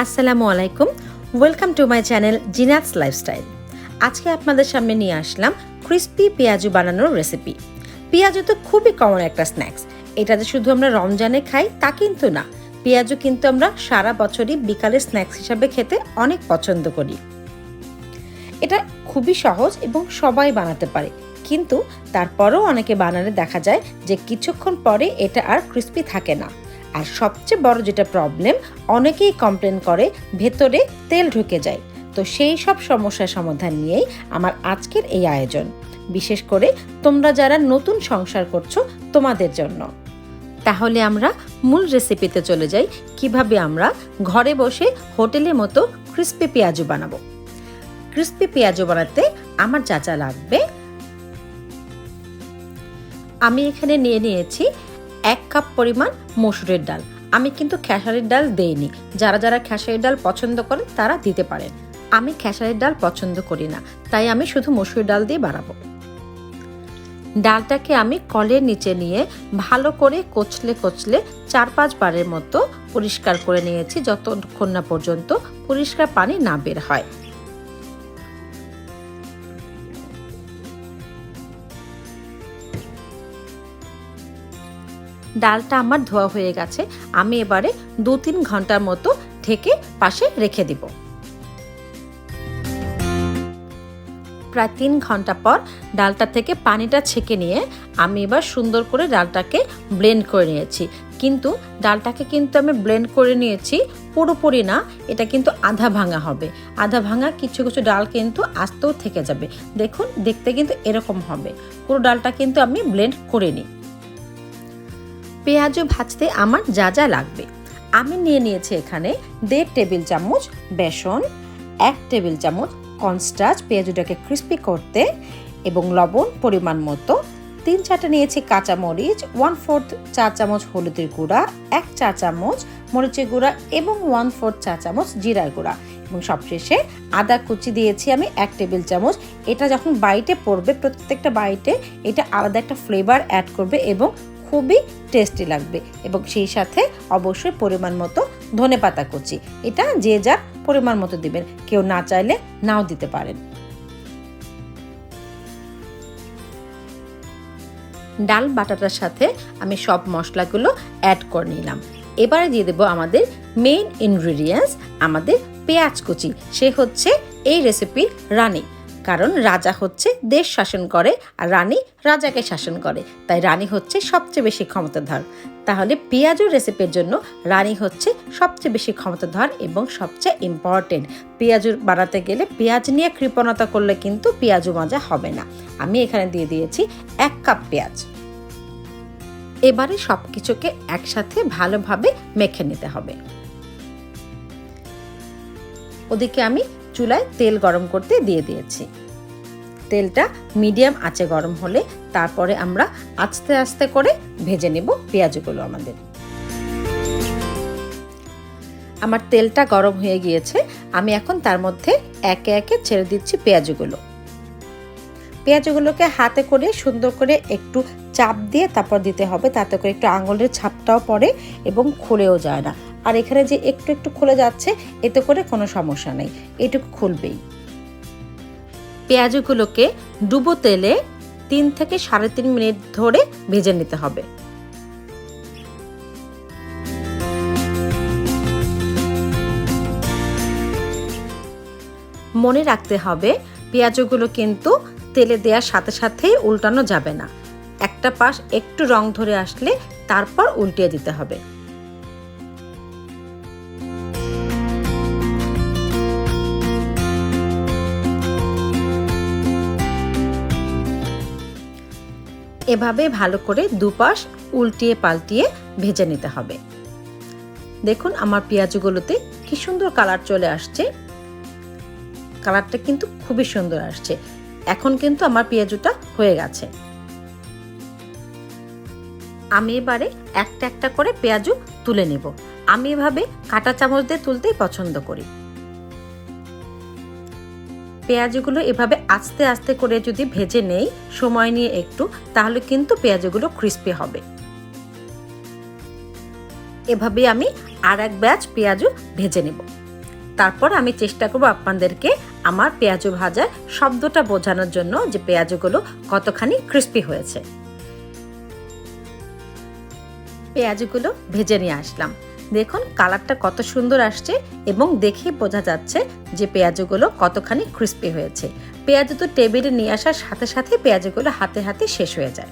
আসসালামু আলাইকুম, welcome to my channel Zinat's lifestyle. আজকে আপনাদের সামনে নিয়ে আসলাম ক্রিস্পি পেঁয়াজু বানানোর রেসিপি। পেঁয়াজু তো খুবই কমন একটা স্ন্যাক্স। এটা যে শুধু আমরা রমজানে খাই তা কিন্তু না, পেঁয়াজু কিন্তু আমরা সারা বছরই বিকালের স্ন্যাক্স হিসাবে খেতে অনেক পছন্দ করি। এটা খুবই সহজ এবং সবাই বানাতে পারে, কিন্তু তারপরেও অনেকে বানালে দেখা যায় যে কিছুক্ষণ পরে এটা আর ক্রিস্পি থাকে না। আর সবচেয়ে বড় যেটা প্রবলেম, অনেকেই কমপ্লেন করে ভেতরে তেল ঢুকে যায়। তো সেই সব সমস্যার সমাধান নিয়েই আমার আজকের এই আয়োজন, বিশেষ করে তোমরা যারা নতুন সংসার করছো তোমাদের জন্য। তাহলে আমরা মূল রেসিপিতে চলে যাই, কিভাবে আমরা ঘরে বসে হোটেলের মতো ক্রিস্পি পেঁয়াজু বানাবো। ক্রিস্পি পেঁয়াজু বানাতে আমার যা যা লাগবে, আমি এখানে নিয়ে নিয়েছি 1 কাপ পরিমাণ মসুরের ডাল। আমি কিন্তু খেসারির ডাল দেইনি, যারা যারা খেসারির ডাল পছন্দ করেন তারা দিতে পারেন। আমি খেসারির ডাল পছন্দ করি না, তাই আমি শুধু মসুরের ডাল দিয়ে বানাবো। ডালটাকে আমি কলের নিচে নিয়ে ভালো করে কচলে কচলে 4-5 বারের মতো পরিষ্কার করে নিয়েছি, যতক্ষণ না পর্যন্ত পরিষ্কার পানি না বের হয়। ডালটা আমার ধোয়া হয়ে গেছে, আমি এবারে 2-3 ঘন্টার মতো ঢেকে পাশে রেখে দিব। প্রায় 3 ঘন্টা পর ডালটা থেকে পানিটা ছেঁকে নিয়ে আমি এবার সুন্দর করে ডালটাকে ব্লেন্ড করে নিয়েছি। কিন্তু ডালটাকে কিন্তু আমি ব্লেন্ড করে নিয়েছি পুরোপুরি না, এটা কিন্তু আধা ভাঙা হবে। আধা ভাঙা কিছু কিছু ডাল কিন্তু আস্তেও থেকে যাবে। দেখুন, দেখতে কিন্তু এরকম হবে। পুরো ডালটা কিন্তু আমি ব্লেন্ড করে নিই। পেঁয়াজু ভাজতে আমার যা যা লাগবে, আমি নিয়ে নিয়েছি এখানে 1.5 টেবিল চামচ বেসন, 1 টেবিল চামচ কর্নস্টার্চ পেঁয়াজুটাকে ক্রিস্পি করতে, এবং লবণ পরিমাণ মতো, 3-4টা নিয়েছি কাঁচামরিচ, 1/4 চা চামচ হলুদের গুঁড়া, 1 চা চামচ মরিচের গুঁড়া এবং 1/4 চা চামচ জিরার গুঁড়া, এবং সবশেষে আদা কুচি দিয়েছি আমি 1 টেবিল চামচ। এটা যখন বাইটে পড়বে, প্রত্যেকটা বাইটে এটা আলাদা একটা ফ্লেভার অ্যাড করবে এবং খুবই টেস্টি লাগবে। এবং সেই সাথে অবশ্যই পরিমাণ মতো ধনেপাতা কুচি, এটা যে যার পরিমাণ মতো দিবেন, কেউ না চাইলে নাও দিতে পারেন। ডাল বাটাটার সাথে আমি সব মশলাগুলো অ্যাড করে নিলাম। এবারে দিয়ে দেবো আমাদের মেইন ইনগ্রেডিয়েন্টস, আমাদের পেঁয়াজ কুচি। সে হচ্ছে এই রেসিপির রানী, কারণ রাজা হচ্ছে দেশ শাসন করে আর রানী রাজাকে শাসন করে, তাই রানী হচ্ছে সবচেয়ে বেশি ক্ষমতাধর। তাহলে পেঁয়াজু রেসিপির জন্য রানী হচ্ছে সবচেয়ে বেশি ক্ষমতাধর এবং সবচেয়ে ইম্পর্টেন্ট। পেঁয়াজু বানাতে গেলে পেঁয়াজ নিয়ে কৃপণতা করলে কিন্তু পেঁয়াজু মজা হবে না। আমি এখানে দিয়ে দিয়েছি 1 কাপ পেঁয়াজ। এবারে সব কিছুকে একসাথে ভালোভাবে মেখে নিতে হবে। ওদিকে আমি চুলায় তেল গরম করতে দিয়ে দিয়েছি। তেলটা মিডিয়াম আঁচে গরম হলে তারপরে আমরা আস্তে আস্তে করে ভেজে নেব পেঁয়াজগুলো। আমার তেলটা গরম হয়ে গিয়েছে, আমি এখন তার মধ্যে একে একে ছেড়ে দিচ্ছি পেঁয়াজগুলো। পেঁয়াজগুলোকে হাতে করে সুন্দর করে একটু চাপ দিয়ে তারপর দিতে হবে, তাতে করে একটু আঙুলের ছাপটাও পড়ে এবং খুলেও যায় না। আর এখানে যে একটু একটু খুলে যাচ্ছে, এতে করে কোনো সমস্যা নেই, এটুকু খুলবেই। পেঁয়াজগুলোকে ডুবো তেলে 3 থেকে 3.5 মিনিট ধরে ভেজে নিতে হবে। মনে রাখতে হবে, পেঁয়াজগুলো কিন্তু তেলে দেওয়ার সাথে সাথেই উল্টানো যাবে না। একটা পাশ একটু রং ধরে আসলে তারপর উল্টিয়ে দিতে হবে। এভাবে ভালো করে দুপাশ উল্টিয়ে পাল্টিয়ে ভেজে নিতে হবে। দেখুন, আমার পেঁয়াজগুলোতে কি সুন্দর কালার চলে আসছে। কালারটা কিন্তু খুবই সুন্দর আসছে। এখন কিন্তু আমার পেঁয়াজুটা হয়ে গেছে। আমি এবারে একটা একটা করে পেঁয়াজু তুলে নেব। আমি এভাবে কাঁটা চামচ দিয়ে তুলতেই পছন্দ করি। পেঁয়াজগুলো এভাবে আস্তে আস্তে করে যদি ভেজে নেই সময় নিয়ে একটু, তাহলে কিন্তু পেঁয়াজগুলো ক্রিস্পি হবে। এভাবে আমি আর এক ব্যাচ পেঁয়াজু ভেজে নেব। তারপর আমি চেষ্টা করব আপনাদেরকে আমার পেঁয়াজু ভাজার শব্দটা বোঝানোর জন্য যে পেঁয়াজুগুলো কতখানি ক্রিস্পি হয়েছে। পেঁয়াজগুলো ভেজে নিয়ে আসলাম। দেখুন কালারটা কত সুন্দর আসছে এবং দেখে বোঝা যাচ্ছে যে পেঁয়াজগুলো কতখানি ক্রিস্পি হয়েছে। পেঁয়াজ তো টেবিলে নিয়ে আসার সাথে সাথে পেঁয়াজগুলো হাতে হাতে শেষ হয়ে যায়।